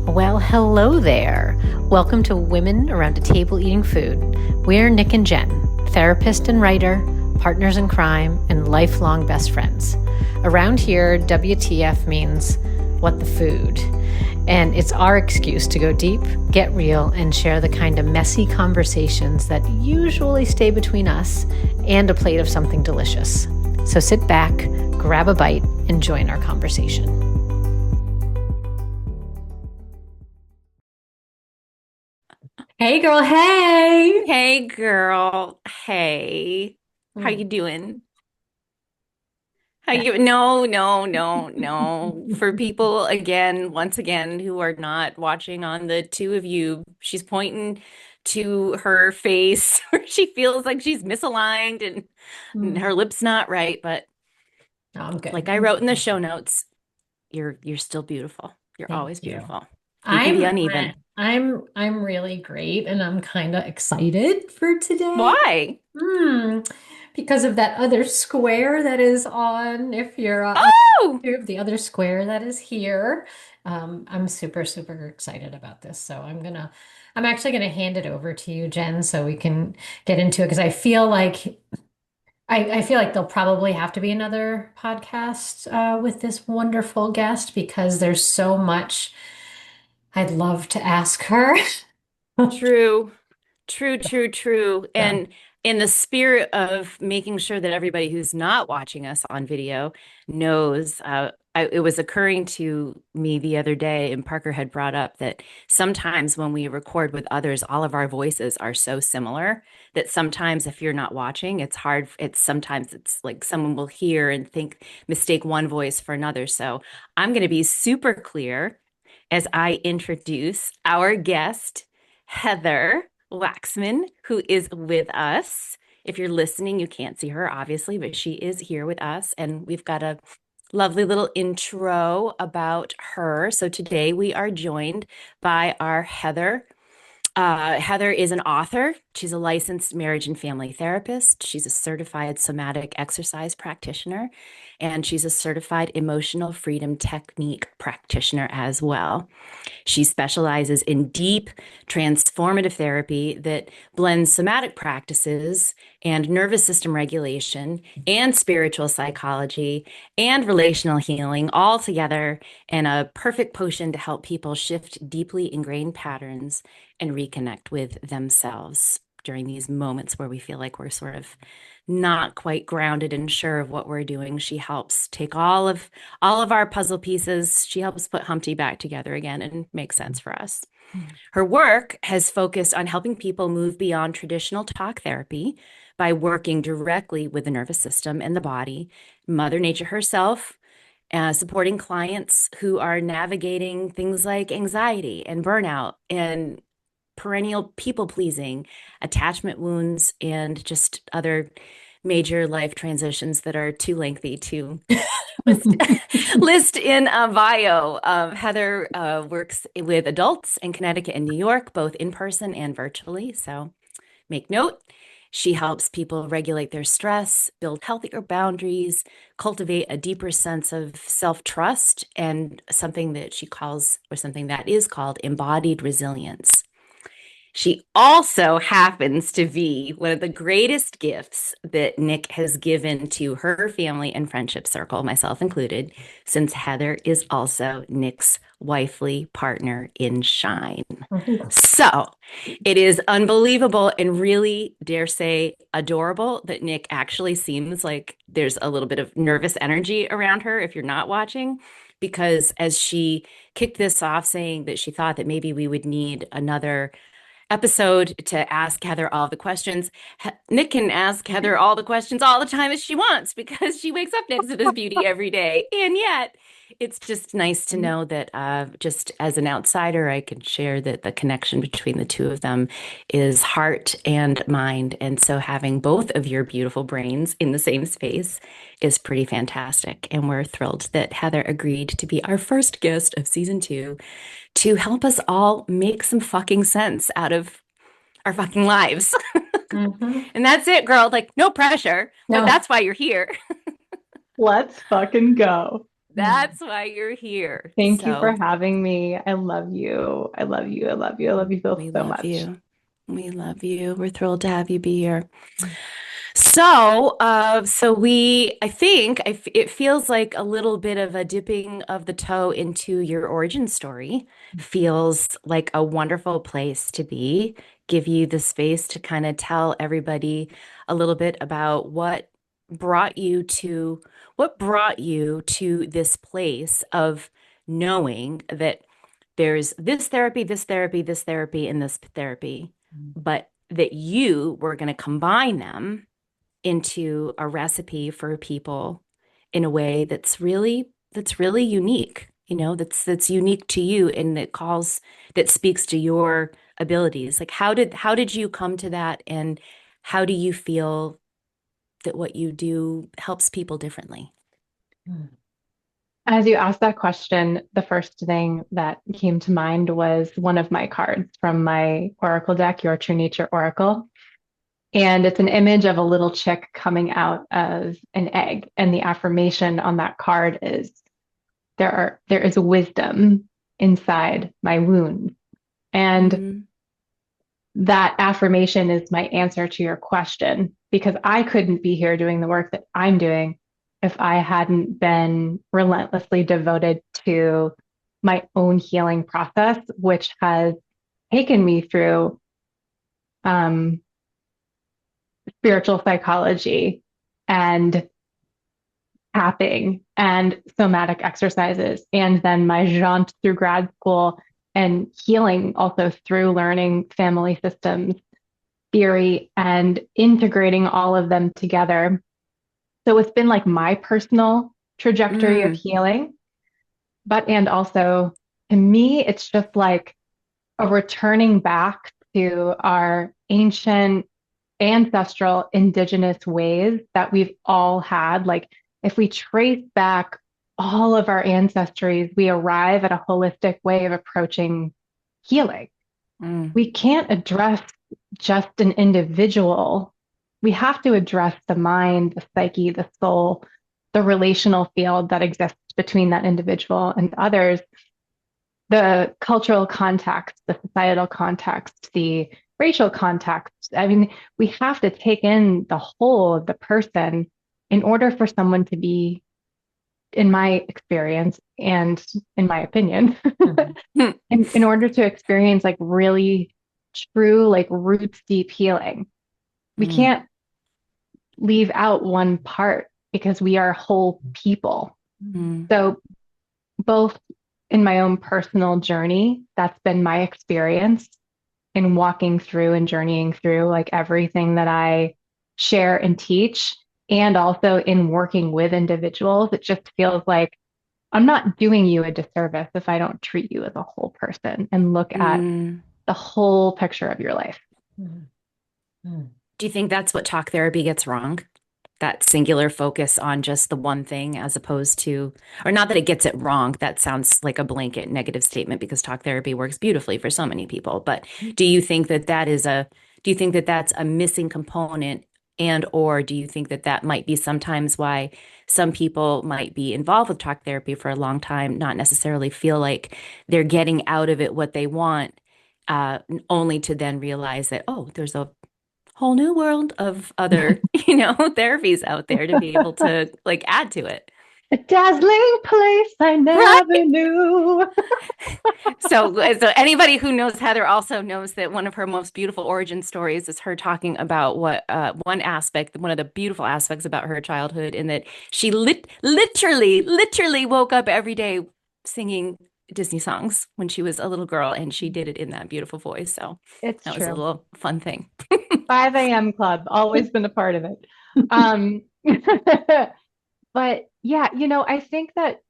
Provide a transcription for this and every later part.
Well, hello there. Welcome to Women Around a Table Eating Food. We're Nick and Jen, therapist and writer, partners in crime, and lifelong best friends. Around here, WTF means what the food. And it's our excuse to go deep, get real, and share the kind of messy conversations that usually stay between us and a plate of something delicious. So sit back, grab a bite, and join our conversation. Hey girl, hey. Hey girl. Hey. How you doing? How Yeah. you No. For people once again who are not watching on the two of you, she's pointing to her face where she feels like she's misaligned and her lip's not right, but Oh, I'm good. like I wrote in the show notes, you're still beautiful. You're Thank always you. beautiful. You can be I'm uneven. I'm really great and I'm kind of excited for today. Why? Hmm. Because of that other square that is on, if you're on Oh, YouTube, the other square that is here. I'm super, super excited about this. So I'm actually gonna hand it over to you, Jen, so we can get into it because I feel like there'll probably have to be another podcast with this wonderful guest because there's so much I'd love to ask her. true. True. So, And in the spirit of making sure that everybody who's not watching us on video knows, it was occurring to me the other day, and Parker had brought up that sometimes when we record with others, all of our voices are so similar that sometimes if you're not watching, it's hard. Sometimes it's like someone will hear and mistake one voice for another. So I'm going to be super clear as I introduce our guest, Heather Waxman, who is with us. If you're listening, you can't see her, obviously, but she is here with us. And we've got a lovely little intro about her. So today we are joined by our Heather. Heather is an author. She's a licensed marriage and family therapist. She's a certified somatic exercise practitioner, and she's a certified emotional freedom technique practitioner as well. She specializes in deep, transformative therapy that blends somatic practices and nervous system regulation and spiritual psychology and relational healing all together in a perfect potion to help people shift deeply ingrained patterns and reconnect with themselves during these moments where we feel like we're sort of not quite grounded and sure of what we're doing. She helps take all of our puzzle pieces. She helps put Humpty back together again and make sense for us. Her work has focused on helping people move beyond traditional talk therapy by working directly with the nervous system and the body, Mother Nature herself, supporting clients who are navigating things like anxiety and burnout and perennial people pleasing, attachment wounds, and just other major life transitions that are too lengthy to list, list in a bio. Heather works with adults in Connecticut and New York, both in person and virtually. So make note. She helps people regulate their stress, build healthier boundaries, cultivate a deeper sense of self trust, and something that is called embodied resilience. She also happens to be one of the greatest gifts that Nick has given to her family and friendship circle, myself included, since Heather is also Nick's wifely partner in Shine. So it is unbelievable and really, dare say, adorable that Nick actually seems like there's a little bit of nervous energy around her if you're not watching. Because as she kicked this off, saying that she thought that maybe we would need another episode to ask Heather all the questions. Nick can ask Heather all the questions all the time as she wants because she wakes up next to this beauty every day. And yet, it's just nice to know that just as an outsider, I can share that the connection between the two of them is heart and mind. And so having both of your beautiful brains in the same space is pretty fantastic. And we're thrilled that Heather agreed to be our first guest of season 2 to help us all make some fucking sense out of our fucking lives. Mhm. And that's it, girl. Like, no pressure, but No, that's why you're here. Let's fucking go. That's why you're here. Thank you for So having me. I love you. I love you. I love you. I love you both we so love much. you. We love you. We're thrilled to have you be here. So I think it feels like a little bit of a dipping of the toe into your origin story. Feels like a wonderful place to be. Give you the space to kind of tell everybody a little bit about what brought you to this place of knowing that there's this therapy, this therapy, this therapy, and this therapy, but that you were going to combine them into a recipe for people in a way that's really unique, that's unique to you and that speaks to your abilities. Like how did you come to that, and how do you feel that what you do helps people differently? As you asked that question, the first thing that came to mind was one of my cards from my Oracle deck, Your True Nature Oracle. And it's an image of a little chick coming out of an egg. And the affirmation on that card is there is wisdom inside my wound. And Mm, that affirmation is my answer to your question, because I couldn't be here doing the work that I'm doing if I hadn't been relentlessly devoted to my own healing process, which has taken me through um, spiritual psychology and tapping and somatic exercises, and then my jaunt through grad school and healing also through learning family systems theory and integrating all of them together. So it's been like my personal trajectory of mm, healing, and also to me, it's just like a returning back to our ancient ancestral indigenous ways that we've all had. Like if we trace back all of our ancestries, we arrive at a holistic way of approaching healing. mm, We can't address just an individual. We have to address the mind, the psyche, the soul, the relational field that exists between that individual and others, the cultural context, the societal context, the racial context. I mean, we have to take in the whole of the person in order for someone to be, in my experience and in my opinion, mm, in order to experience like really true, like roots deep healing. We mm, can't leave out one part because we are whole people. mm, So, both in my own personal journey, that's been my experience in walking through and journeying through like everything that I share and teach, and also in working with individuals. It just feels like I'm not doing you a disservice if I don't treat you as a whole person and look at mm. the whole picture of your life. Do you think that's what talk therapy gets wrong? That singular focus on just the one thing as opposed to, or not that it gets it wrong. That sounds like a blanket negative statement because talk therapy works beautifully for so many people. But do you think that do you think that that's a missing component, and or do you think that that might be sometimes why some people might be involved with talk therapy for a long time, not necessarily feel like they're getting out of it what they want, uh, only to then realize that, oh, there's a whole new world of other, therapies out there to be able to like add to it. A dazzling place I never Right. knew. So anybody who knows Heather also knows that one of her most beautiful origin stories is her talking about what one of the beautiful aspects about her childhood, in that she literally woke up every day singing Disney songs when she was a little girl, and she did it in that beautiful voice. So It's that was a true. little fun thing. 5 a.m. club, always been a part of it. Um, but yeah, I think that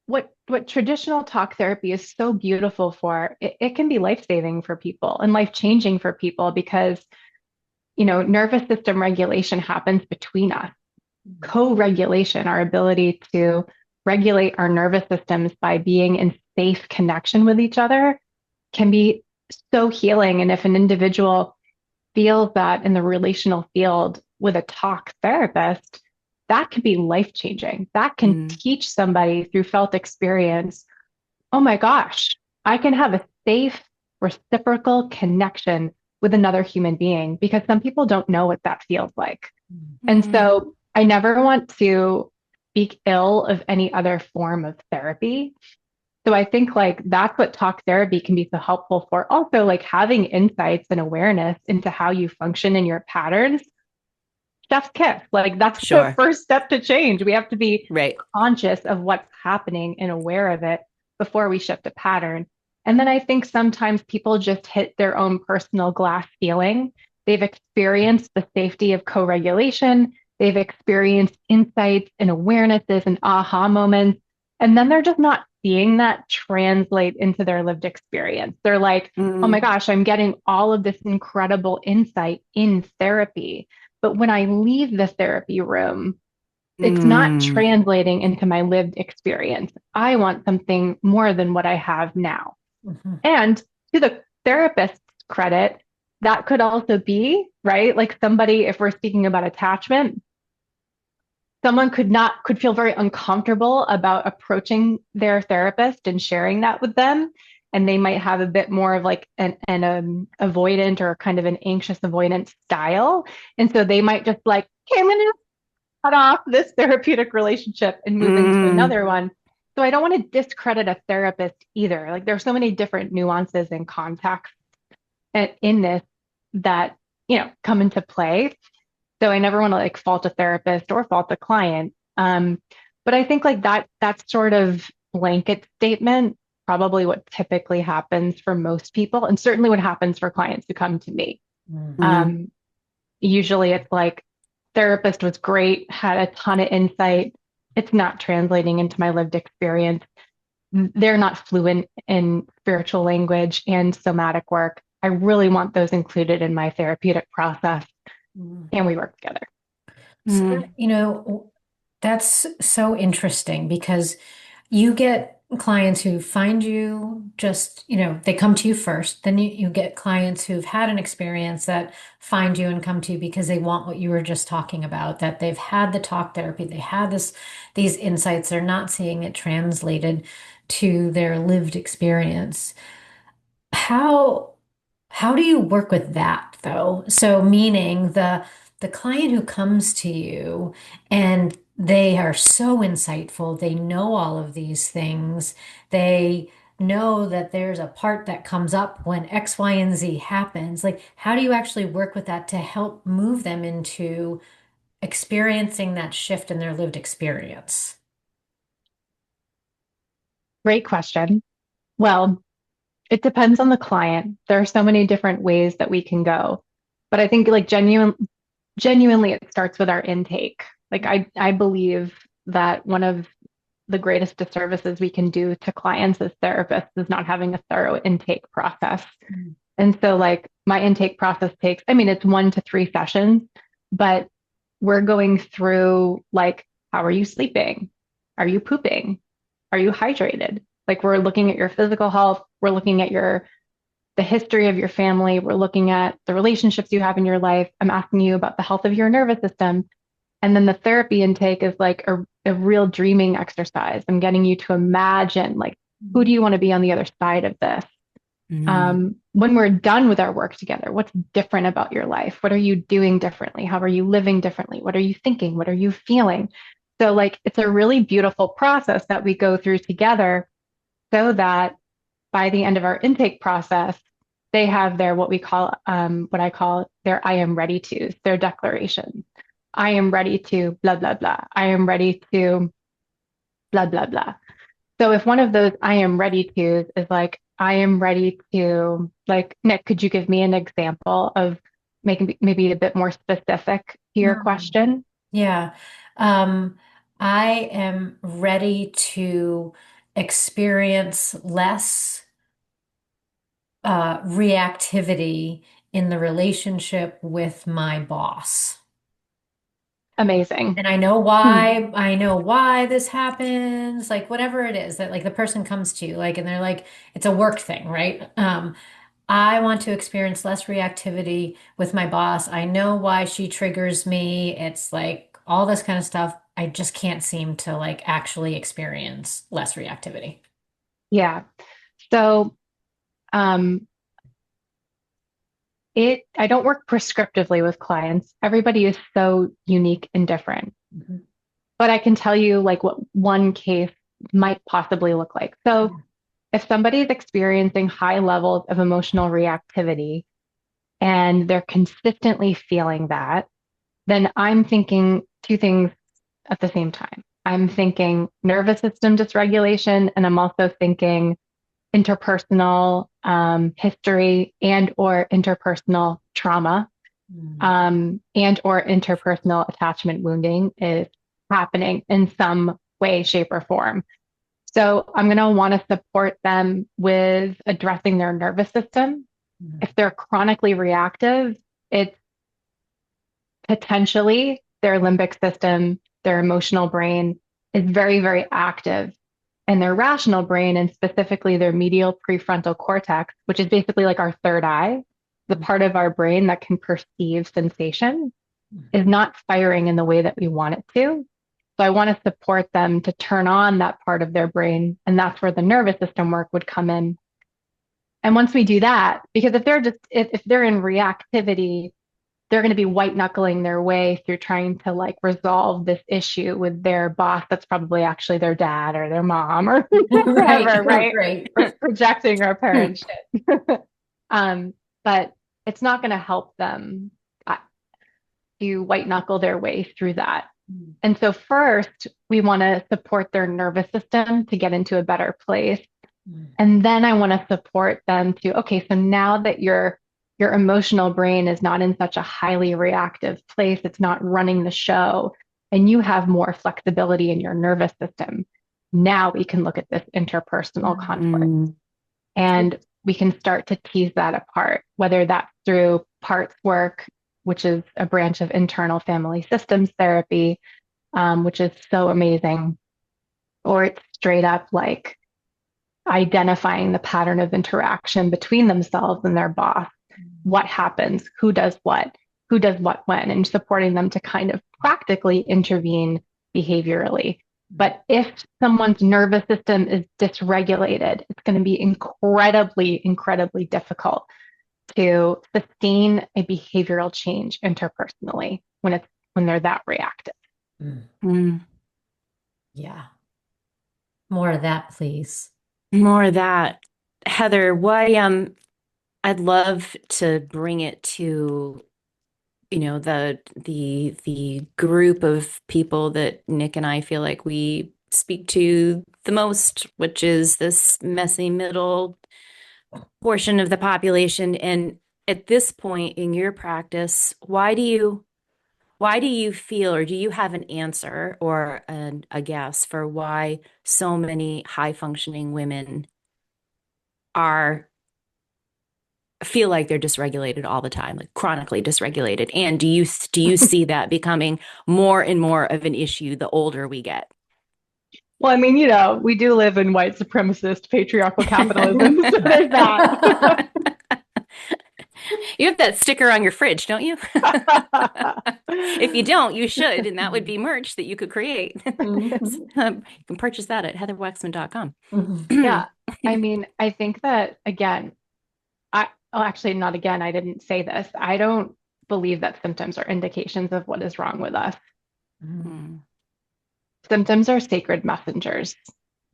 what traditional talk therapy is so beautiful for, it can be life-saving for people and life-changing for people because, nervous system regulation happens between us. Co-regulation, our ability to regulate our nervous systems by being in safe connection with each other, can be so healing. And if an individual feels that in the relational field with a talk therapist, that can be life changing. That can Mm. teach somebody through felt experience, oh my gosh, I can have a safe, reciprocal connection with another human being because some people don't know what that feels like. And Mm. so I never want to speak ill of any other form of therapy. So I think like that's what talk therapy can be so helpful for. Also, like having insights and awareness into how you function in your patterns. Chef's kiss. Like that's the Sure. first step to change. We have to be Right. conscious of what's happening and aware of it before we shift a pattern. And then I think sometimes people just hit their own personal glass ceiling. They've experienced the safety of co-regulation. They've experienced insights and awarenesses and aha moments. And then they're just not seeing that translate into their lived experience. They're like, oh my Mm. gosh, I'm getting all of this incredible insight in therapy. But when I leave the therapy room, it's not Mm. translating into my lived experience. I want something more than what I have now. Mhm. And to the therapist's credit, that could also be, right? Like somebody, if we're speaking about attachment, someone could feel very uncomfortable about approaching their therapist and sharing that with them. And they might have a bit more of like an avoidant or kind of an anxious avoidant style. And so they might just like, okay, I'm going to cut off this therapeutic relationship and move into Mm. another one. So I don't want to discredit a therapist either. Like there's so many different nuances and contexts in this that, come into play. So I never want to like fault a therapist or fault a client. But I think like that sort of blanket statement, probably what typically happens for most people, and certainly what happens for clients who come to me. Mm. Mm. Usually it's like therapist was great, had a ton of insight. It's not translating into my lived experience. They're not fluent in spiritual language and somatic work. I really want those included in my therapeutic process. Mm. And we work together. So, Mm. that's so interesting because you get clients who find you just, they come to you first. Then you get clients who've had an experience that find you and come to you because they want what you were just talking about, that they've had the talk therapy, they had these insights, they're not seeing it translated to their lived experience. How how do you work with that though? So meaning the client who comes to you and they are so insightful, they know all of these things. They know that there's a part that comes up when X, Y, and Z happens. Like, how do you actually work with that to help move them into experiencing that shift in their lived experience? Great question. Well, it depends on the client. There are so many different ways that we can go. But I think like genuinely it starts with our intake. Like I believe that one of the greatest disservices we can do to clients as therapists is not having a thorough intake process. Mm. And so like my intake process takes, I mean, it's 1 to 3 sessions, but we're going through like, how are you sleeping? Are you pooping? Are you hydrated? Like we're looking at your physical health. We're looking at the history of your family. We're looking at the relationships you have in your life. I'm asking you about the health of your nervous system. And then the therapy intake is like a real dreaming exercise. I'm getting you to imagine like, who do you want to be on the other side of this? Mm. When we're done with our work together, what's different about your life? What are you doing differently? How are you living differently? What are you thinking? What are you feeling? So, like, it's a really beautiful process that we go through together so that by the end of our intake process, they have their what I call their I am ready to's, their declarations. I am ready to blah, blah, blah. I am ready to blah, blah, blah. So if one of those I am ready to's is like, I am ready to, like, Nick, could you give me an example of making maybe a bit more specific to your Mm. question? Yeah. Um, I am ready to experience less reactivity in the relationship with my boss. Amazing. And Hmm. I know why this happens, like whatever it is that like the person comes to you, like, and they're like, it's a work thing, right? I want to experience less reactivity with my boss. I know why she triggers me. It's like all this kind of stuff. I just can't seem to like actually experience less reactivity. Yeah. So, um, I don't work prescriptively with clients. Everybody is so unique and different. Mhm. But I can tell you like what one case might possibly look like. So if somebody is experiencing high levels of emotional reactivity and they're consistently feeling that, then I'm thinking two things at the same time. I'm thinking nervous system dysregulation, and I'm also thinking interpersonal history and or interpersonal trauma Mm. and or interpersonal attachment wounding is happening in some way, shape, or form. So I'm going to want to support them with addressing their nervous system. Mm. If they're chronically reactive, it's potentially their limbic system, their emotional brain is very, very active. And their rational brain, and specifically their medial prefrontal cortex, which is basically like our third eye, the part of our brain that can perceive sensation, is not firing in the way that we want it to. So I want to support them to turn on that part of their brain. And that's where the nervous system work would come in. And once we do that, because if they're in reactivity, they're going to be white knuckling their way through trying to like resolve this issue with their boss that's probably actually their dad or their mom or Right, whatever, right? right. Or projecting our parent shit. But it's not going to help them to white knuckle their way through that. Mm. And so first, we want to support their nervous system to get into a better place. Mm. And then I want to support them to, okay, so now that your emotional brain is not in such a highly reactive place, it's not running the show, and you have more flexibility in your nervous system. Now we can look at this interpersonal conflict Mm. and we can start to tease that apart, whether that's through parts work, which is a branch of internal family systems therapy, which is so amazing, or it's straight up like identifying the pattern of interaction between themselves and their boss. What happens? Who does what when? And supporting them to kind of practically intervene behaviorally. But if someone's nervous system is dysregulated, it's going to be incredibly, incredibly difficult to sustain a behavioral change interpersonally when they're that reactive. Mm. Mm. Yeah. More of that, please. More of that. Heather, why I'd love to bring it to, the group of people that Nick and I feel like we speak to the most, which is this messy middle portion of the population. And at this point in your practice, why do you feel, or do you have an answer or a guess for why so many high functioning women are feel like they're dysregulated all the time, like chronically dysregulated? And do you see that becoming more and more of an issue the older we get? Well, I mean, we do live in white supremacist patriarchal capitalism, so there's that. You have that sticker on your fridge, don't you? If you don't, you should, and that would be merch that you could create. Mhm. You can purchase that at heatherwaxman.com. Yeah. I mean, I think that again, actually not again, I didn't say this. I don't believe that symptoms are indications of what is wrong with us. Mm. Symptoms are sacred messengers.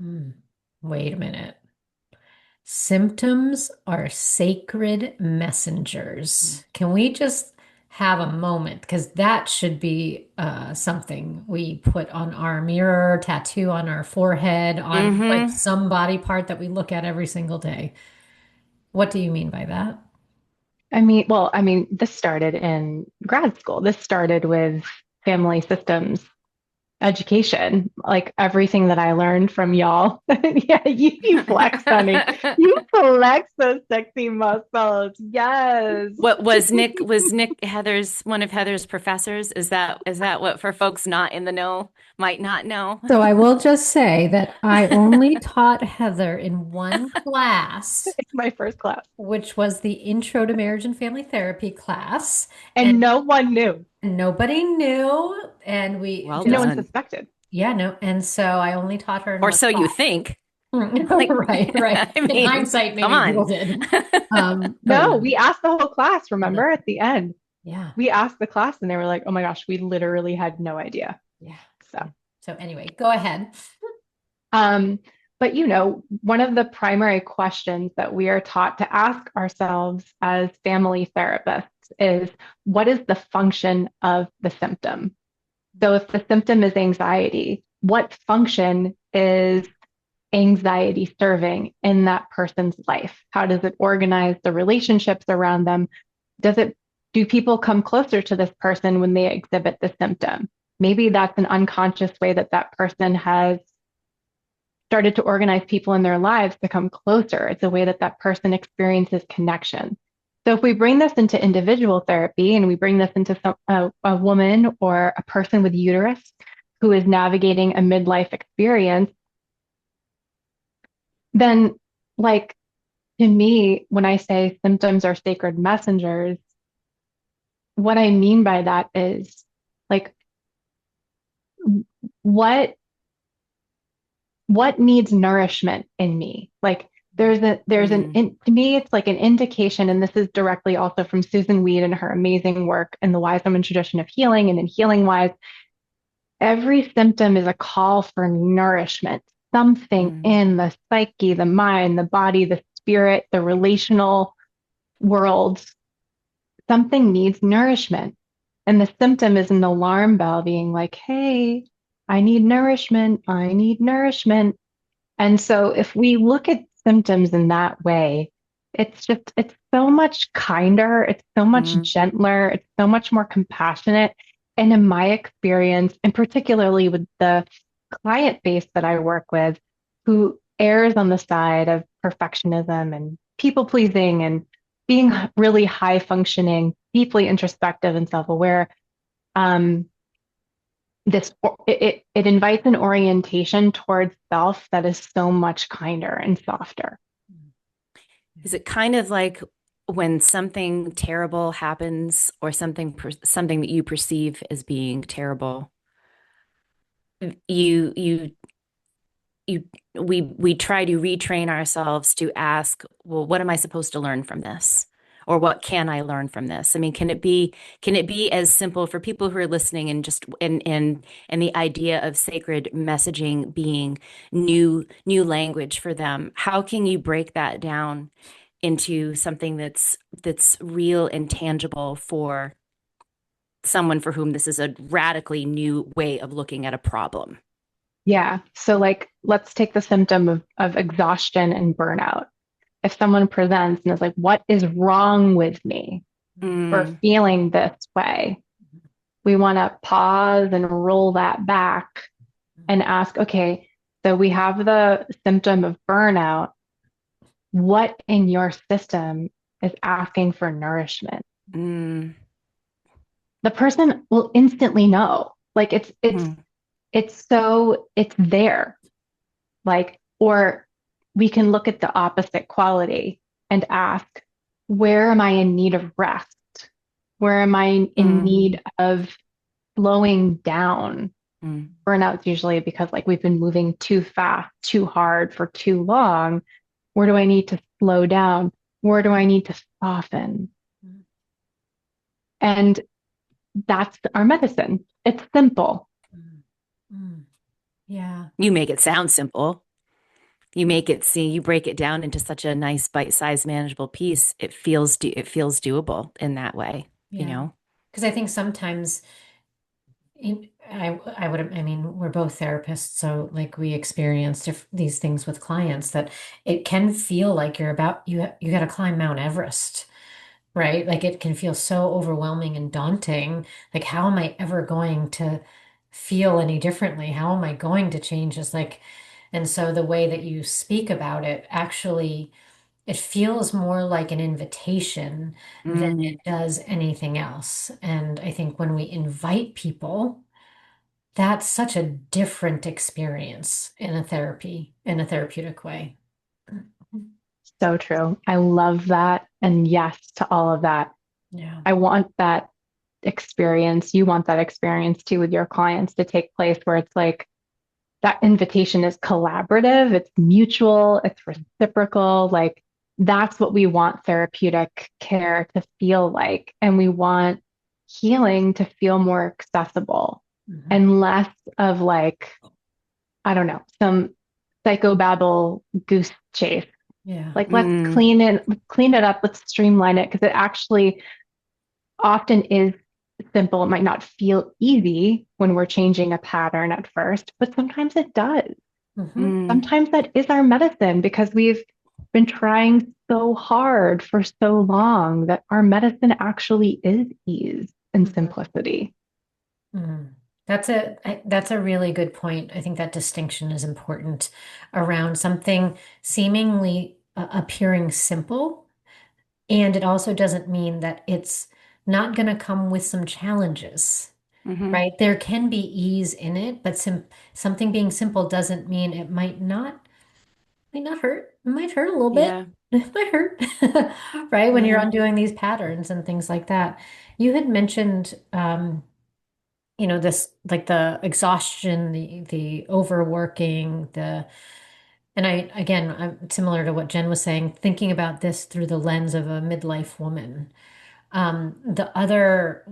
Mm. Wait a minute. Symptoms are sacred messengers. Can we just have a moment? Because that should be something we put on our mirror, tattoo on our forehead, on like Hmm. some body part that we look at every single day. What do you mean by that? I mean, this started in grad school. This started with family systems education, like everything that I learned from y'all. Yeah, you flex, honey. You flex those sexy muscles. Yes. What was Nick Heather's one of Heather's professors? Is that what for folks not in the know might not know? So I will just say that I only taught Heather in one class, It's my first class. which was the Intro to Marriage and Family Therapy class. And no one knew. Nobody knew. And we Well No one done. suspected. yeah, no. And so I only taught her in Or one so you class. think. Like, Right. I In mean, hindsight, come maybe on. people did. But No, we asked the whole class, yeah, remember, at the end. yeah, We asked the class and they were like, oh my gosh, we literally had no idea. yeah. So, So anyway, go ahead. um, but one of the primary questions that we are taught to ask ourselves as family therapists is what is the function of the symptom? So if the symptom is anxiety, what function is anxiety serving in that person's life? How does it organize the relationships around them? Do people come closer to this person when they exhibit the symptom? Maybe that's an unconscious way that that person has started to organize people in their lives to come closer. It's a way that that person experiences connection. So if we bring this into individual therapy and we bring this into a woman or a person with uterus who is navigating a midlife experience, then like to me, when I say symptoms are sacred messengers, what I mean by that is like what what needs nourishment in me? Like Mm, to me, it's like an indication, and this is directly also from Susan Weed and her amazing work in the Wise Woman tradition of healing and in Healing Wise. Every symptom is a call for nourishment, something mm, in the psyche, the mind, the body, the spirit, the relational worlds. Something needs nourishment. And the symptom is an alarm bell being like, hey, I need nourishment. I need nourishment. And so if we look at symptoms in that way, it's so much kinder, it's so much mm. gentler, it's so much more compassionate. And in my experience, and particularly with the client base that I work with, who errs on the side of perfectionism and people pleasing and being really high functioning, deeply introspective and self aware, um, it invites an orientation towards self that is so much kinder and softer. Is it kind of like when something terrible happens or something that you perceive as being terrible, you you you we try to retrain ourselves to ask, well, what am I supposed to learn from this? Or what can I learn from this? I mean, can it be as simple for people who are listening and just and the idea of sacred messaging being new language for them? How can you break that down into something that's real and tangible for someone for whom this is a radically new way of looking at a problem? Yeah. So like let's take the symptom of exhaustion and burnout. If someone presents and is like, what is wrong with me for Mm, feeling this way? We want to pause and roll that back and ask, okay, so we have the symptom of burnout. What in your system is asking for nourishment? mm, The person will instantly know. Like mm, it's there. Like, or we can look at the opposite quality and ask, where am I in need of rest? Where am I in mm, need of slowing down? mm, Burnout's usually because like we've been moving too fast, too hard for too long. Where do I need to slow down? Where do I need to soften? And that's our medicine. It's simple. Mm. Yeah. You make it sound simple. You break it down into such a nice bite-sized manageable piece. It feels doable in that way, you Yeah. know? Because I think sometimes I mean, we're both therapists, so like we experience these things with clients that it can feel like you got to climb Mount Everest, right? Like it can feel so overwhelming and daunting. Like, how am I ever going to feel any differently? How am I going to change this? Like, and so the way that you speak about it actually it feels more like an invitation than Mm, it does anything else. And I think when we invite people, that's such a different experience in a therapeutic way. So true. I love that. And yes to all of that. Yeah. I want that experience, you want that experience too with your clients to take place where it's like that invitation is collaborative, it's mutual, it's reciprocal. Like that's what we want therapeutic care to feel like. And we want healing to feel more accessible and less of like, I don't know, some psychobabble goose chase. Yeah. Like let's clean it up, let's streamline it because it actually often is simple. It might not feel easy when we're changing a pattern at first, but sometimes it does. Sometimes that is our medicine because we've been trying so hard for so long that our medicine actually is ease and simplicity. That's a really good point. I think that distinction is important around something seemingly appearing simple, and it also doesn't mean that it's not going to come with some challenges, right? There can be ease in it, but something being simple doesn't mean it might not hurt. It might hurt a little bit. Yeah. It might hurt, right? When you're undoing these patterns and things like that. You had mentioned this like the exhaustion, the overworking, and I'm similar to what Jen was saying, thinking about this through the lens of a midlife woman. The other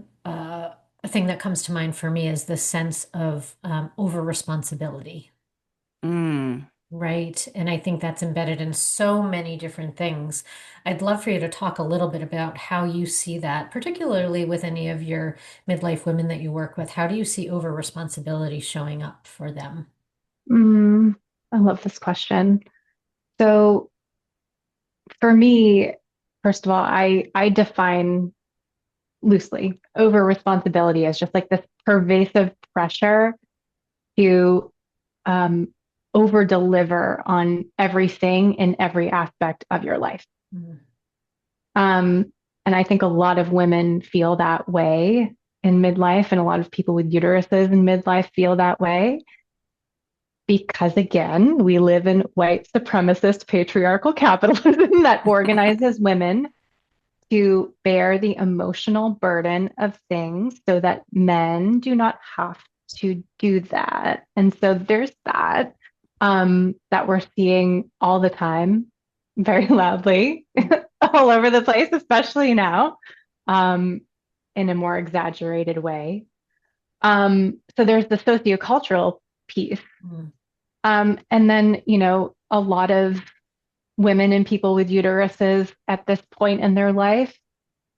thing that comes to mind for me is the sense of over responsibility. Mm. Right. And I think that's embedded in so many different things. I'd love for you to talk a little bit about how you see that, particularly with any of your midlife women that you work with. How do you see over responsibility showing up for them? Mm, I love this question. So for me, first of all, I define loosely over responsibility as just like this pervasive pressure to um, over deliver on everything in every aspect of your life. Mm. And I think a lot of women feel that way in midlife, and a lot of people with uteruses in midlife feel that way because, again, we live in white supremacist patriarchal capitalism that organizes women to bear the emotional burden of things so that men do not have to do that. And so there's that we're seeing all the time, very loudly, all over the place, especially now, um, in a more exaggerated way. So there's the sociocultural piece. Mm. And then, a lot of women and people with uteruses at this point in their life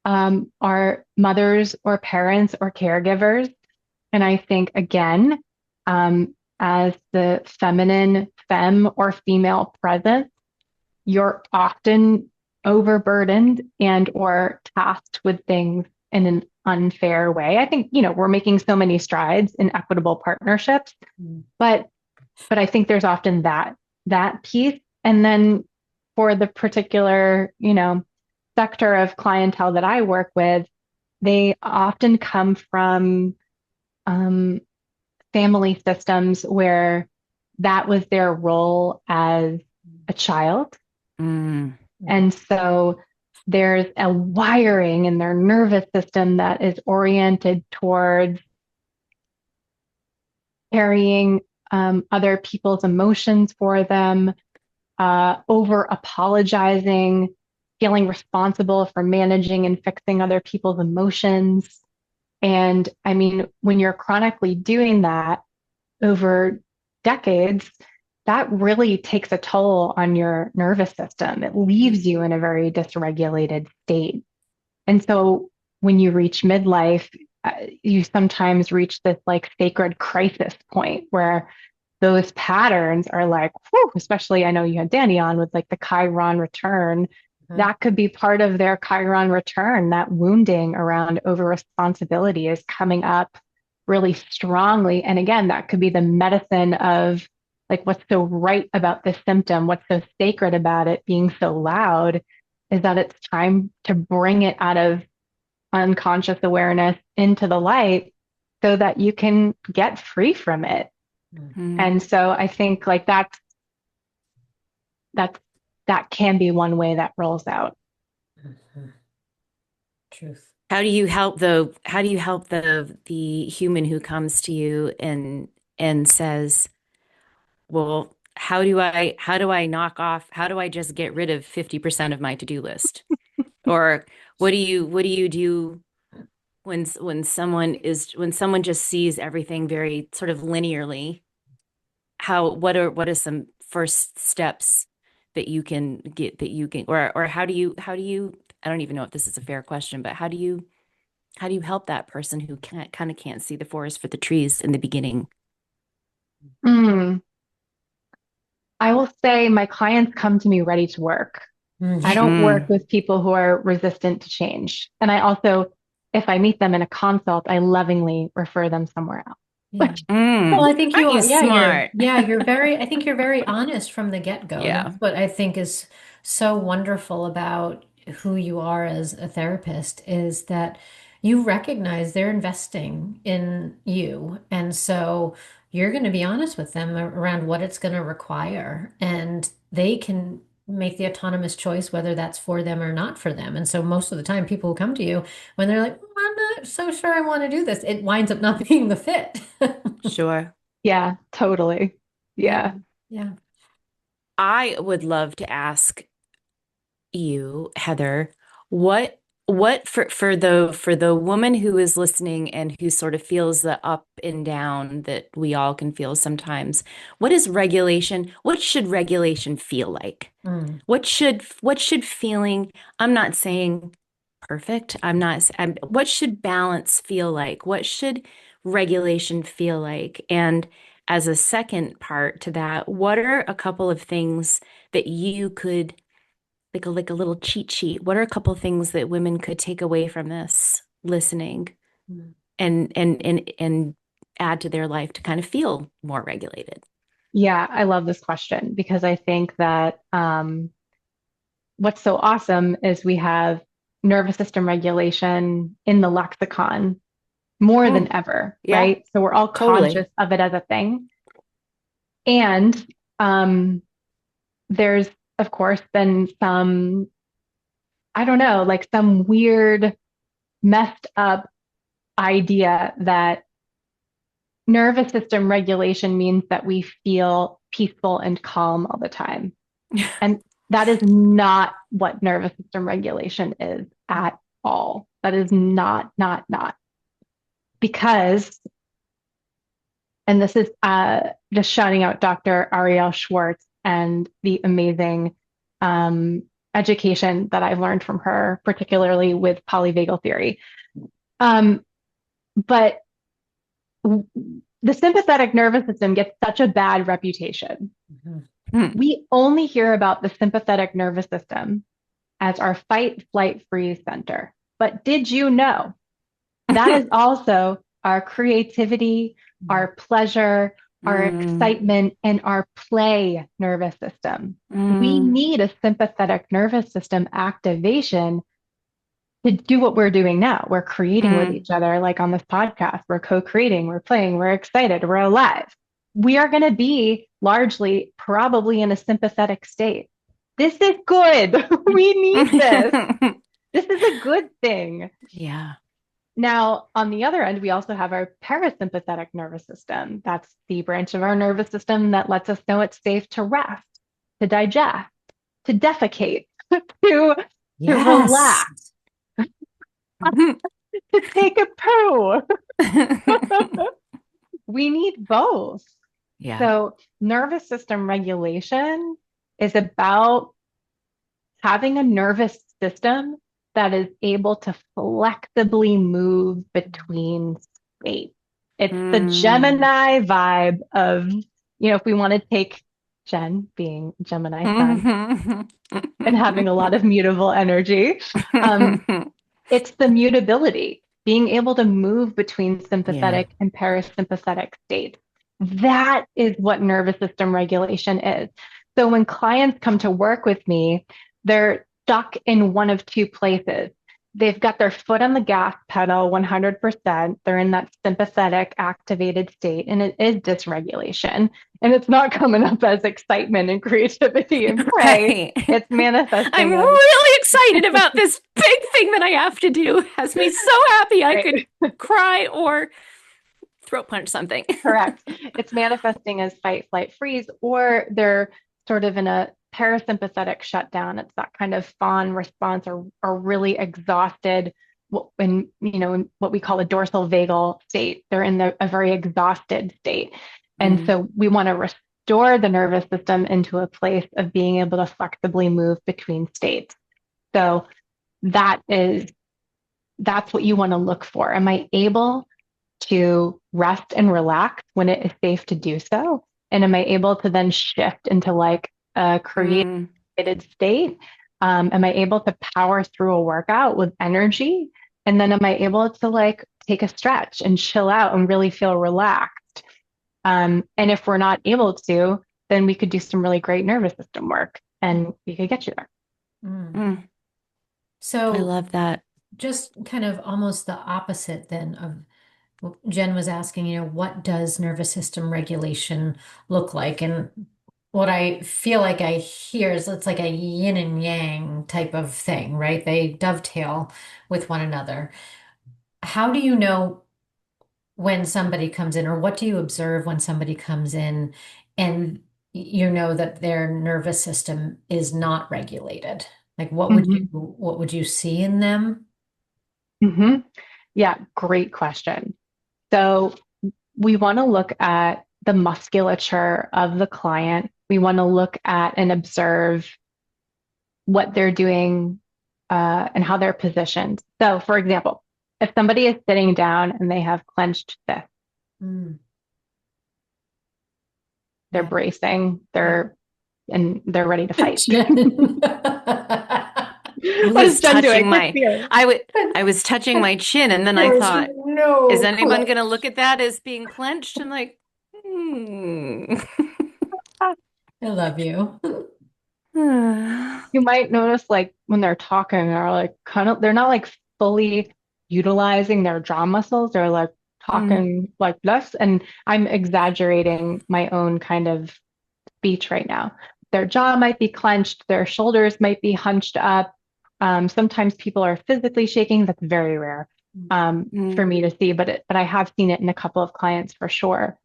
are mothers or parents or caregivers. And I think, again, as the feminine, femme or female presence, you're often overburdened and or tasked with things in an unfair way. I think, we're making so many strides in equitable partnerships, but I think there's often that piece. And then for the particular, sector of clientele that I work with, they often come from um, family systems where that was their role as a child. Mm. And so there's a wiring in their nervous system that is oriented towards carrying other people's emotions for them, over apologizing, feeling responsible for managing and fixing other people's emotions. And I mean, when you're chronically doing that over decades, that really takes a toll on your nervous system. It leaves you in a very dysregulated state. And so when you reach midlife, you sometimes reach this like sacred crisis point where those patterns are like, whew, especially I know you had Danny on with like the Chiron return. That could be part of their Chiron return. That wounding around over responsibility is coming up really strongly. And again, that could be the medicine of like what's so right about this symptom, what's so sacred about it being so loud is that it's time to bring it out of unconscious awareness into the light so that you can get free from it. And so I think like that's that can be one way that rolls out. Truth. how do you help the human who comes to you and says, well, how do I just get rid of 50% of my to-do list? Or what do you do when someone just sees everything very sort of linearly? What are some first steps that you can, or how do you I don't even know if this is a fair question, but how do you help that person who can't see the forest for the trees in the beginning? Mm, I will say my clients come to me ready to work. I don't work Mm. with people who are resistant to change. And I also, if I meet them in a consult, I lovingly refer them somewhere Yeah. else. Well, Mm. I think you Aren't you are, yeah, smart? I think you're very honest from the get-go. Yeah, That's what I think is so wonderful about who you are as a therapist is that you recognize they're investing in you. And so you're going to be honest with them around what it's going to require. And they can make the autonomous choice whether that's for them or not for them. And so most of the time, people who come to you, when they're like, I'm not so sure I want to do this, it winds up not being the fit. sure. Yeah, totally. Yeah. Yeah. Yeah. I would love to ask you, Heather, what for the woman who is listening and who sort of feels the up and down that we all can feel sometimes, what should regulation feel like? Mm. What should feeling, I'm not saying perfect. What should balance feel like? What should regulation feel like? And as a second part to that, what are a couple of things that you could, like a little cheat sheet? What are a couple of things that women could take away from this listening Mm. and add to their life to kind of feel more regulated? Yeah, I love this question because I think that what's so awesome is we have nervous system regulation in the lexicon more than Mm, ever, yeah, right? So we're all conscious totally. of it as a thing. And um, there's, of course, been some, I don't know, like some weird, messed up idea that nervous system regulation means that we feel peaceful and calm all the time. And that is not what nervous system regulation is at all. That is not. Because, and this is just shouting out Dr. Ariel Schwartz and the amazing education that I've learned from her, particularly with polyvagal theory. Um, but the sympathetic nervous system gets such a bad reputation. Mhm. Hmm. We only hear about the sympathetic nervous system as our fight, flight, freeze center. But did you know that is also our creativity, our pleasure, our Mm, excitement, and our play nervous system? We mm, need a sympathetic nervous system activation to do what we're doing now. We're creating with mm, each other, like on this podcast. We're co creating, we're playing, we're excited, we're alive. We are going to be largely probably in a sympathetic state. This is good. We need this. mm. This is a good thing. Yeah. Now, on the other end, we also have our parasympathetic nervous system. That's the branch of our nervous system that lets us know it's safe to rest, to digest, to defecate, to, to Yes. relax, to take a poo. We need both. Yeah. So, nervous system regulation is about having a nervous system that is able to flexibly move between states. It's the Mm. Gemini vibe of, if we want to take Jen being Gemini sun and having a lot of mutable energy, um, it's the mutability, being able to move between Yeah. sympathetic and parasympathetic states. That is what nervous system regulation is. So when clients come to work with me, they're stuck in one of two places. they've got their foot on the gas pedal 100%. They're in that sympathetic activated state, and it is dysregulation. And it's not coming up as excitement and creativity and play. Right. It's I'm manifesting as really excited about this big thing that I have to do. It has me so happy I right. could cry or throat punch something. Correct. It's manifesting as fight, flight, freeze, or they're sort of in a parasympathetic shutdown. It's that kind of fawn response or really exhausted in what we call a dorsal vagal state. They're in a very exhausted state. And Mm. so we want to restore the nervous system into a place of being able to flexibly move between states. So that's what you want to look for. Am I able to rest and relax when it is safe to do so? And am I able to then shift into like a creative Mm. state? Am I able to power through a workout with energy? And then am I able to like take a stretch and chill out and really feel relaxed? And if we're not able to, then we could do some really great nervous system work and we could get you there. Mm. I So love that. just kind of almost the opposite then of what Jen was asking, what does nervous system regulation look like? And what I feel like I hear is it's like a yin and yang type of thing, right? They dovetail with one another. How do you know when somebody comes in, or what do you observe when somebody comes in and you know that their nervous system is not regulated? Like Mhm. what would you see in them? Hmm. Yeah, great question. So we want to look at the musculature of the client. We want to look at and observe what they're doing and how they're positioned. So, for example, if somebody is sitting down and they have clenched fists, Mm, they're yeah. bracing, Yeah. they're ready to fight. Jen. I What is was Jen touching doing? With my fear. I was touching my chin and then I There is thought, is no anyone clue. going to look at that as being clenched? And like, hmm. I love you. You might notice like when they're talking, they're not like fully utilizing their jaw muscles. They're like Mm. talking like this. And I'm exaggerating my own kind of speech right now. Their jaw might be clenched, their shoulders might be hunched up. Sometimes people are physically shaking. That's very rare for Mm. me to see, but I have seen it in a couple of clients for sure,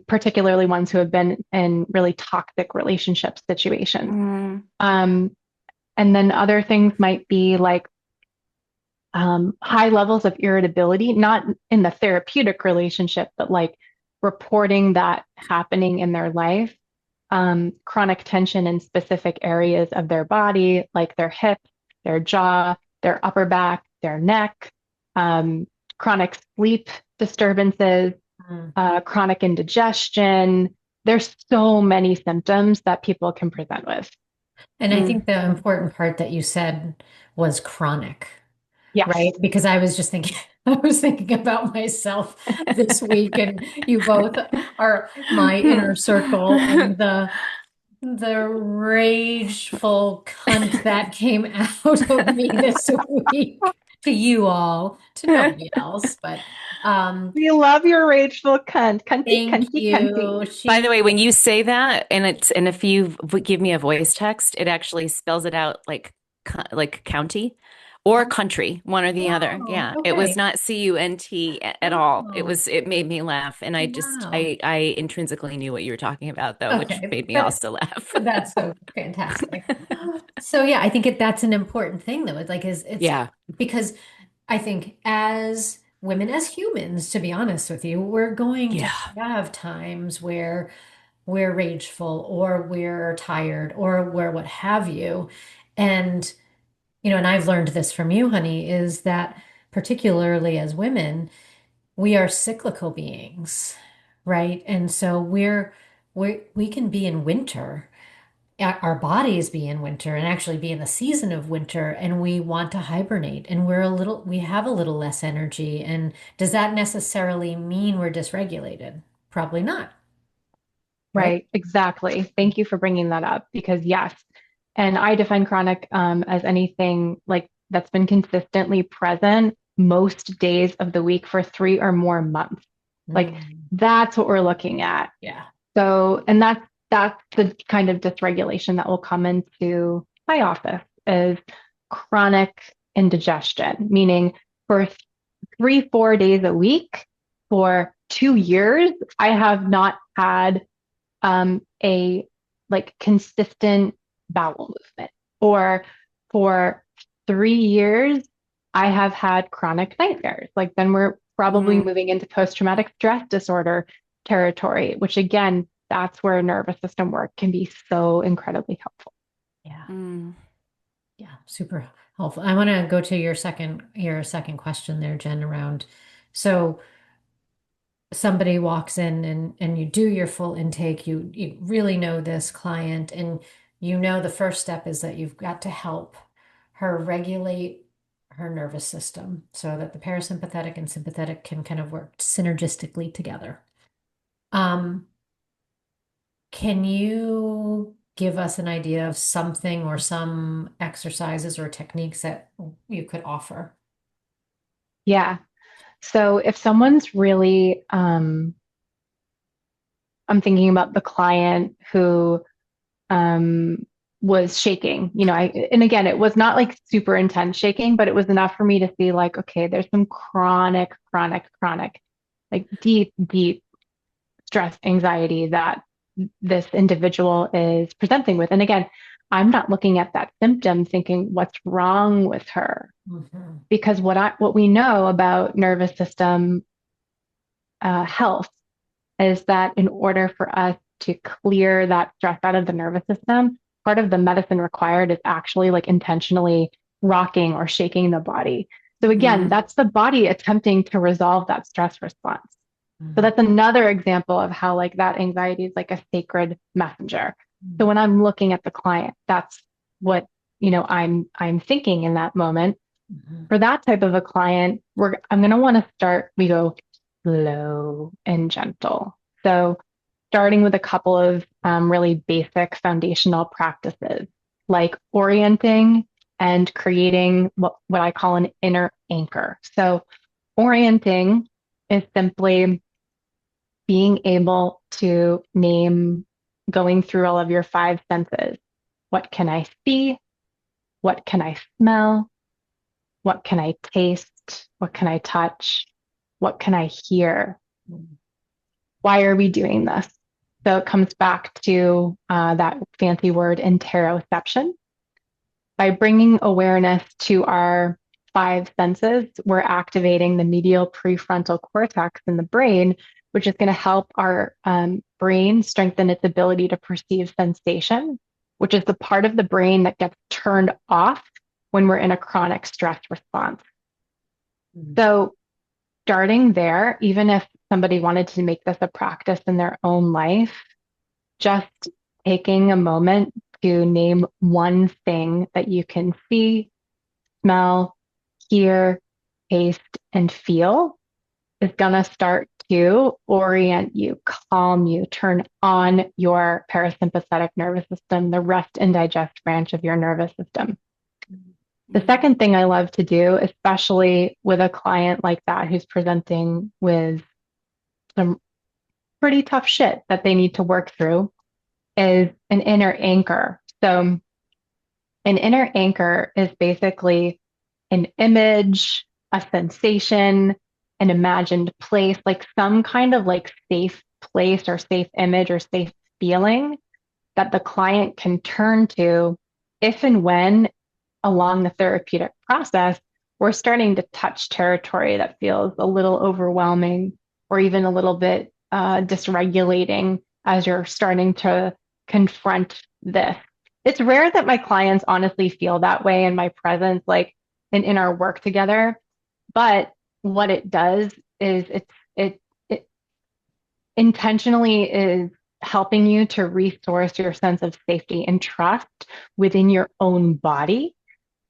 particularly ones who have been in really toxic relationship situations. Mm. Um, and then other things might be like high levels of irritability, not in the therapeutic relationship, but like reporting that happening in their life. Chronic tension in specific areas of their body, like their hip, their jaw, their upper back, their neck, um, chronic sleep disturbances, Mm. chronic indigestion. There's so many symptoms that people can present with. And I Mm. think the important part that you said was chronic, Yes. right? Because I was just thinking, I was thinking about myself this week, and you both are my inner circle, and the rageful cunt that came out of me this week to you all, to nobody else, but We love your rageful cunt. Cunty, thank cunty, cunty. you. By the She way, when you say that, and if you give me a voice text, it actually spells it out like county or Oh, country, one or the other. wow, Yeah, it was okay. not CUNT at all. Oh, It made me laugh, and wow. I intrinsically knew what you were talking about though, which Okay, made me but also laugh. that's so fantastic. So yeah, I think that's an important thing though. It's like it's Yeah, because I think as women, as humans, to be honest with you, we're going to yeah. have times where we're rageful or we're tired or we're what have you. And and I've learned this from you, honey, is that particularly as women, we are cyclical beings, right? And so we can be in winter, our bodies be in winter and actually be in the season of winter, and we want to hibernate and we have a little less energy. And does that necessarily mean we're dysregulated? Probably not, right? Right, exactly. Thank you for bringing that up because yes, and I define chronic as anything like that's been consistently present most days of the week for 3 or more months. Like that's what we're looking at. Yeah. So, and that's the kind of dysregulation that will come into my office is chronic indigestion, meaning for 3, 4 days a week for 2 years, I have not had a like consistent bowel movement. Or for 3 years, I have had chronic nightmares. Like then we're probably moving into post-traumatic stress disorder territory, which again, that's where nervous system work can be so incredibly helpful. Yeah. Yeah, super helpful. I want to go to your second question there, Jen, around so somebody walks in and you do your full intake, you really know this client, and you know the first step is that you've got to help her regulate her nervous system so that the parasympathetic and sympathetic can kind of work synergistically together. Can you give us an idea of something or some exercises or techniques that you could offer? Yeah. So if someone's really, I'm thinking about the client who um, was shaking, and again, it was not like super intense shaking, but it was enough for me to see like, okay, there's some chronic, like deep stress, anxiety that this individual is presenting with. And again, I'm not looking at that symptom thinking what's wrong with her, because what we know about nervous system health is that in order for us to clear that stress out of the nervous system, part of the medicine required is actually like intentionally rocking or shaking the body. So again, that's the body attempting to resolve that stress response. So that's another example of how like that anxiety is like a sacred messenger. So when I'm looking at the client, that's what, I'm thinking in that moment. For that type of a client, I'm going to want to start, we go slow and gentle. So starting with a couple of really basic foundational practices like orienting and creating what I call an inner anchor. So orienting is simply being able to name, going through all of your five senses. What can I see? What can I smell? What can I taste? What can I touch? What can I hear? Why are we doing this? So it comes back to that fancy word interoception. By bringing awareness to our five senses, we're activating the medial prefrontal cortex in the brain, which is going to help our brain strengthen its ability to perceive sensation, which is the part of the brain that gets turned off when we're in a chronic stress response. So starting there, even if somebody wanted to make this a practice in their own life, just taking a moment to name one thing that you can see, smell, hear, taste, and feel is going to start to orient you, calm you, turn on your parasympathetic nervous system, the rest and digest branch of your nervous system. The second thing I love to do, especially with a client like that who's presenting with some pretty tough shit that they need to work through, is an inner anchor. So an inner anchor is basically an image, a sensation, an imagined place, like some kind of like safe place or safe image or safe feeling that the client can turn to if and when along the therapeutic process, we're starting to touch territory that feels a little overwhelming or even a little bit dysregulating as you're starting to confront this. It's rare that my clients honestly feel that way in my presence, like in our work together. But what it does is it intentionally is helping you to resource your sense of safety and trust within your own body.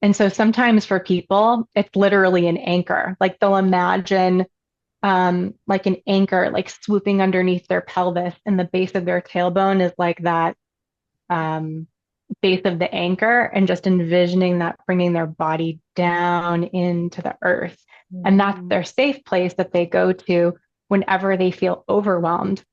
And so sometimes for people, it's literally an anchor. Like they'll imagine like an anchor, like swooping underneath their pelvis, and the base of their tailbone is like that base of the anchor and just envisioning that bringing their body down into the earth. And that's Mm. their safe place that they go to whenever they feel overwhelmed.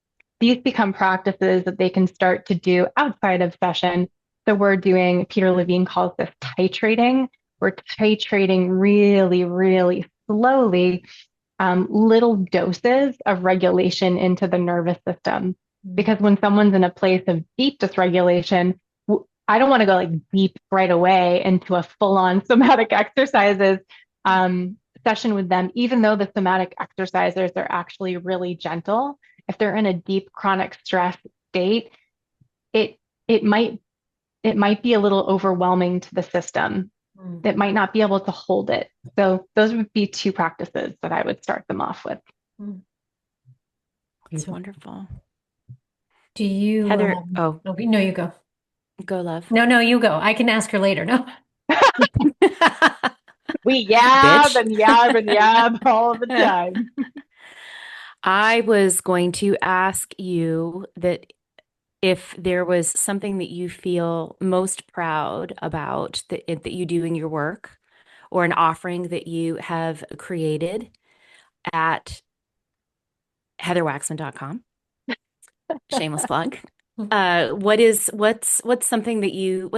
These become practices that they can start to do outside of session. So we're doing, Peter Levine calls this titrating. We're titrating really, really slowly, little doses of regulation into the nervous system. Because when someone's in a place of deep dysregulation, I don't want to go like deep right away into a full on somatic exercises session with them, even though the somatic exercises are actually really gentle. If they're in a deep chronic stress state, it it might it might be a little overwhelming to the system. It might not be able to hold it. So those would be two practices that I would start them off with. It's wonderful. Do you, Heather, oh, okay, no, you go. go love. No, you go. I can ask her later. No. We yab Bitch. and yab and yab all the time. I was going to ask you that if there was something that you feel most proud about that you do in your work, or an offering that you have created at heatherwaxman.com. Shameless plug. What's something that you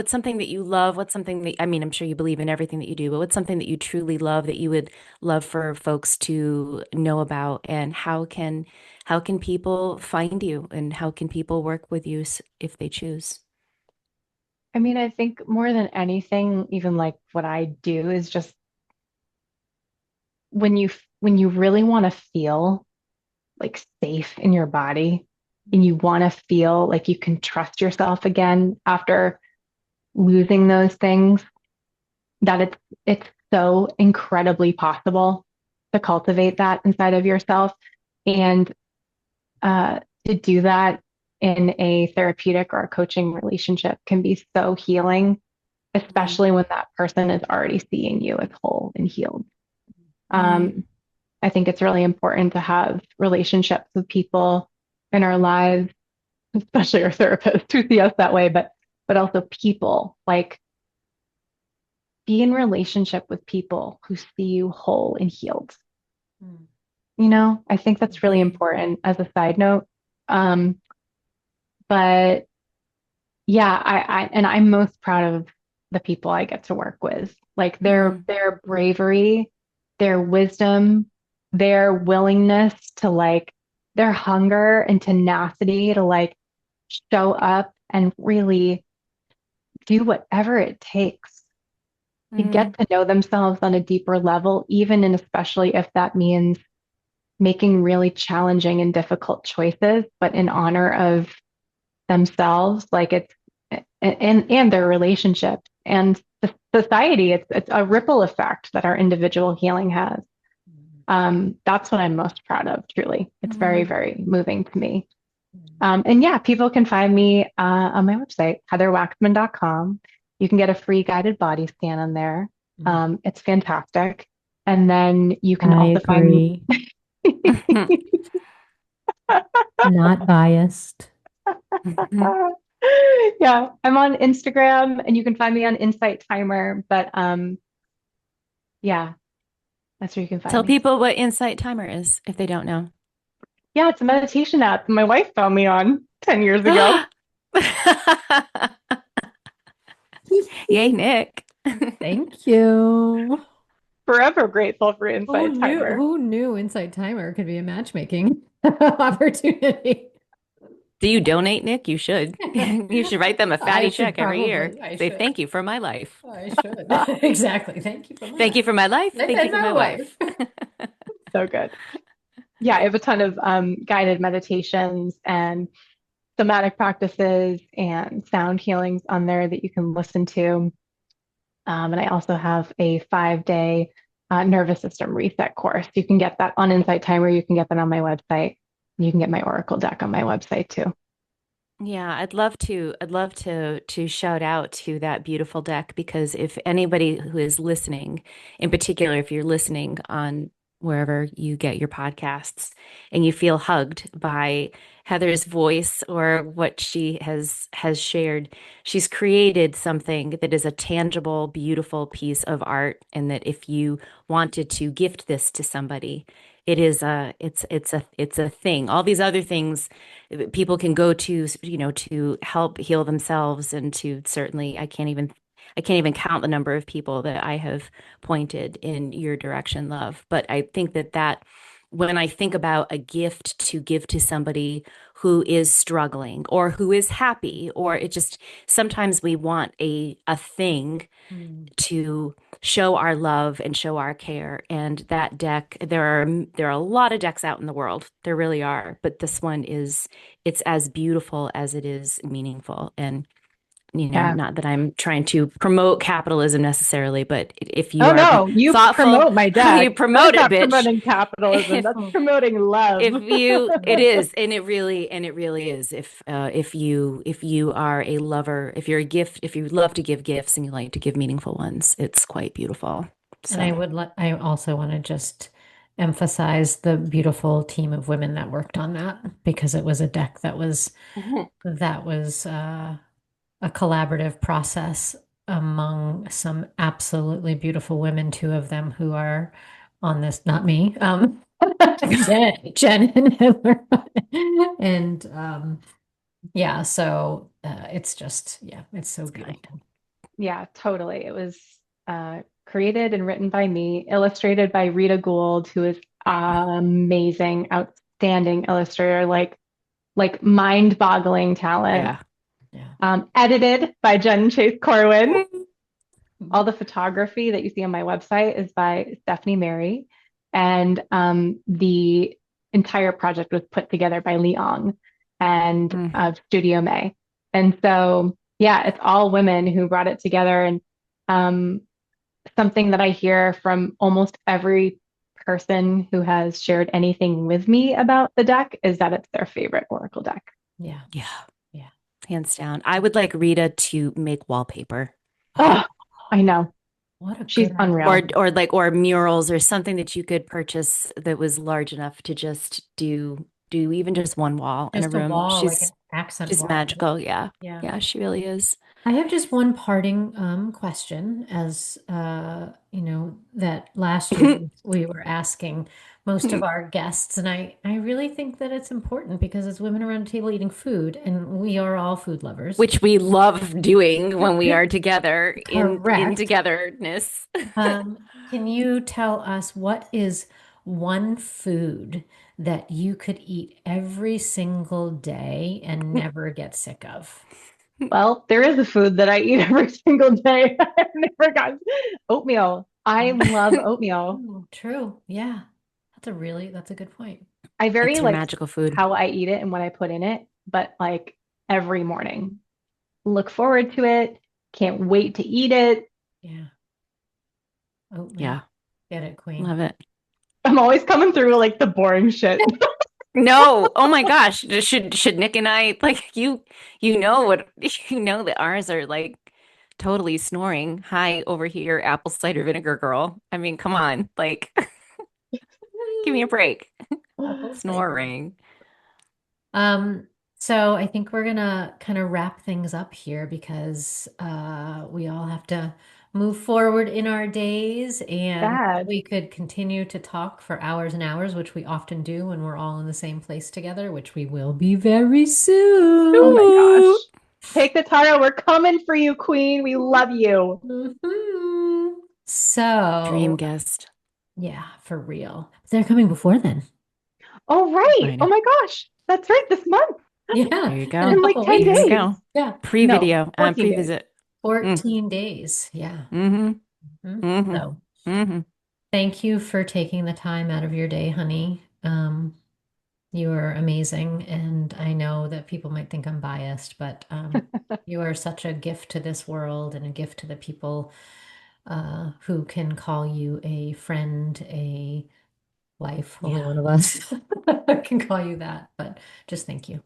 love? What's something that, I mean, I'm sure you believe in everything that you do, but what's something that you truly love that you would love for folks to know about? And how can people find you, and how can people work with you if they choose? I mean, I think more than anything, even like what I do is just when you really want to feel like safe in your body and you want to feel like you can trust yourself again after losing those things, that it's so incredibly possible to cultivate that inside of yourself. And to do that in a therapeutic or a coaching relationship can be so healing, especially when that person is already seeing you as whole and healed. Um, I think it's really important to have relationships with people in our lives, especially our therapists who see us that way, but also people, like be in relationship with people who see you whole and healed. I think that's really important as a side note. Um, but yeah, and I'm most proud of the people I get to work with. Like their bravery, their wisdom, their willingness to like their hunger and tenacity to like show up and really do whatever it takes to get to know themselves on a deeper level, even and especially if that means making really challenging and difficult choices, but in honor of themselves, like it's and their relationships and the society. It's a ripple effect that our individual healing has. That's what I'm most proud of, truly. It's very, very moving to me. And yeah, people can find me on my website, heatherwaxman.com. You can get a free guided body scan on there. It's fantastic. And then you can I also find me. agree. Not biased. Yeah, I'm on Instagram and you can find me on Insight Timer. But yeah, that's where you can find Tell me. people what Insight Timer is if they don't know. Yeah, it's a meditation app my wife found me on 10 years ago. Yay, Nick. Thank you. Forever grateful for Insight Timer. Who knew Insight Timer could be a matchmaking opportunity? Do you donate, Nick? You should. You should write them a fatty I should check every year. probably. I Say, should. thank you for my life. I should. Exactly. Thank you for my Thank you for my life. life. Thank you And for my wife. So good. Yeah, I have a ton of guided meditations and somatic practices and sound healings on there that you can listen to. And I also have a 5-day nervous system reset course. You can get that on Insight Timer. You can get that on my website. You can get my Oracle deck on my website too. Yeah, I'd love to shout out to that beautiful deck, because if anybody who is listening, in particular, if you're listening on wherever you get your podcasts and you feel hugged by Heather's voice or what she has shared. She's created something that is a tangible, beautiful piece of art, and that if you wanted to gift this to somebody, it's a thing. All these other things people can go to, to help heal themselves, and to certainly I can't even count the number of people that I have pointed in your direction, love. But I think that when I think about a gift to give to somebody who is struggling or who is happy, or it just sometimes we want a thing to show our love and show our care. And that deck, there are a lot of decks out in the world. There really are. But this one it's as beautiful as it is meaningful. And Yeah. not that I'm trying to promote capitalism necessarily, but if you Oh are no, you thoughtful, promote my you deck. That's promote it, not bitch. promoting capitalism. If That's promoting love. it is, and it really is. If you are a lover, if you're a gift, if you love to give gifts and you like to give meaningful ones, it's quite beautiful. And So, I also want to just emphasize the beautiful team of women that worked on that, because it was a deck Mhm. that was a collaborative process among some absolutely beautiful women, two of them who are on this, not me, Jen and Heather. And yeah, so it's just, yeah, it's so it's good. beautiful. Yeah, totally. It was created and written by me, illustrated by Rita Gould, who is amazing, outstanding illustrator, like mind-boggling talent. Yeah. Yeah. Edited by Jen Chase Corwin. All the photography that you see on my website is by Stephanie Mary, and the entire project was put together by Lee Ong and Mm. Studio May. And so, yeah, it's all women who brought it together. And um, something that I hear from almost every person who has shared anything with me about the deck is that it's their favorite Oracle deck. Yeah. Yeah. Yeah. Hands down. I would like Rita to make wallpaper. Oh, I know. What a She's good unreal. idea. Or murals or something that you could purchase that was large enough to just do even just one wall in a Just a room. wall, like an She's accent just wall. magical. Yeah. Yeah. Yeah, she really is. I have just one parting question, as that last year we were asking most of our guests, and I really think that it's important because it's women around a table eating food, and we are all food lovers. Which we love doing when we are together in Correct. togetherness. Can you tell us what is one food that you could eat every single day and never get sick of? Well, there is a food that I eat every single day. I've never got oatmeal. I love oatmeal. Oh, true. Yeah. That's a good point. I very It's her like magical food. how I eat it and what I put in it, but like every morning. Look forward to it. Can't wait to eat it. Yeah. Oatmeal. Yeah. Get it, queen. Love it. I'm always coming through like the boring shit. No, oh my gosh. Should Nick and I like you know what you know that ours are like totally snoring. Hi over here, apple cider vinegar girl. I mean, come on. Like give me a break. Apple cider. Snoring. Um, so I think we're gonna kind of wrap things up here because we all have to move forward in our days, and Sad. we could continue to talk for hours and hours, which we often do when we're all in the same place together, which we will be very Oh soon. my Ooh. gosh. Take the title. We're coming for you, Queen. We love you. Mhm. Dream So, guest. yeah, for real. They're coming before then. Oh, I right. Oh know. my gosh. That's right. This month Yeah, There you in a go. in like couple 10 There weeks. you days. go. Yeah, No, Pre-video, 14 days. pre-visit. Mm. 14 days. Yeah. Mm-hmm. Mhm. Mm-hmm. So Mm-hmm. thank you for taking the time out of your day, honey. You are amazing. And I know that people might think I'm biased, but you are such a gift to this world and a gift to the people who can call you a friend, a wife. Only Yeah. one of us can call you that, but just thank you.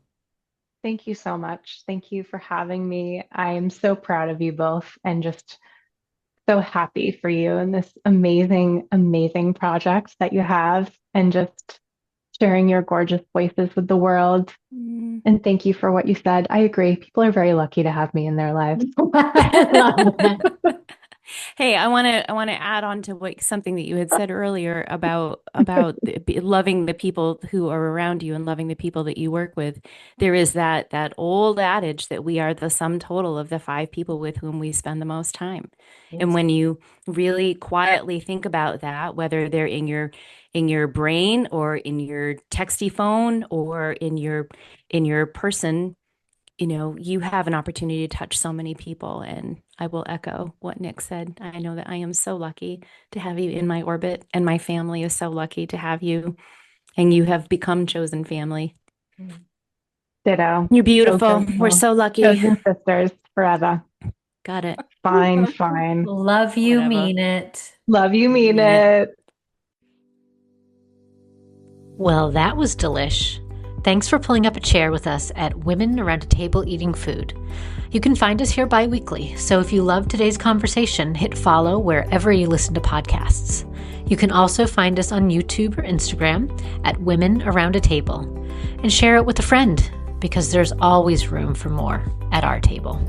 Thank you so much. Thank you for having me. I am so proud of you both and just so happy for you and this amazing, amazing project that you have. And just sharing your gorgeous voices with the world. And thank you for what you said. I agree. People are very lucky to have me in their lives. I love that. Hey, I want to add on to something that you had said earlier about loving the people who are around you and loving the people that you work with. There is that old adage that we are the sum total of the 5 people with whom we spend the most time. Yes. And when you really quietly think about that, whether they're in your brain or in your texty phone or in your person, you have an opportunity to touch so many people. And I will echo what Nick said. I know that I am so lucky to have you in my orbit, and my family is so lucky to have you, and you have become chosen family. Ditto. You're beautiful. We're so lucky. Chosen sisters forever. Got it. Fine. Love you, Whatever. mean it. Love you, mean Mean it. it. Well, that was delish. Thanks for pulling up a chair with us at Women Around a Table Eating Food. You can find us here bi-weekly, so if you loved today's conversation, hit follow wherever you listen to podcasts. You can also find us on YouTube or Instagram at Women Around a Table, and share it with a friend, because there's always room for more at our table.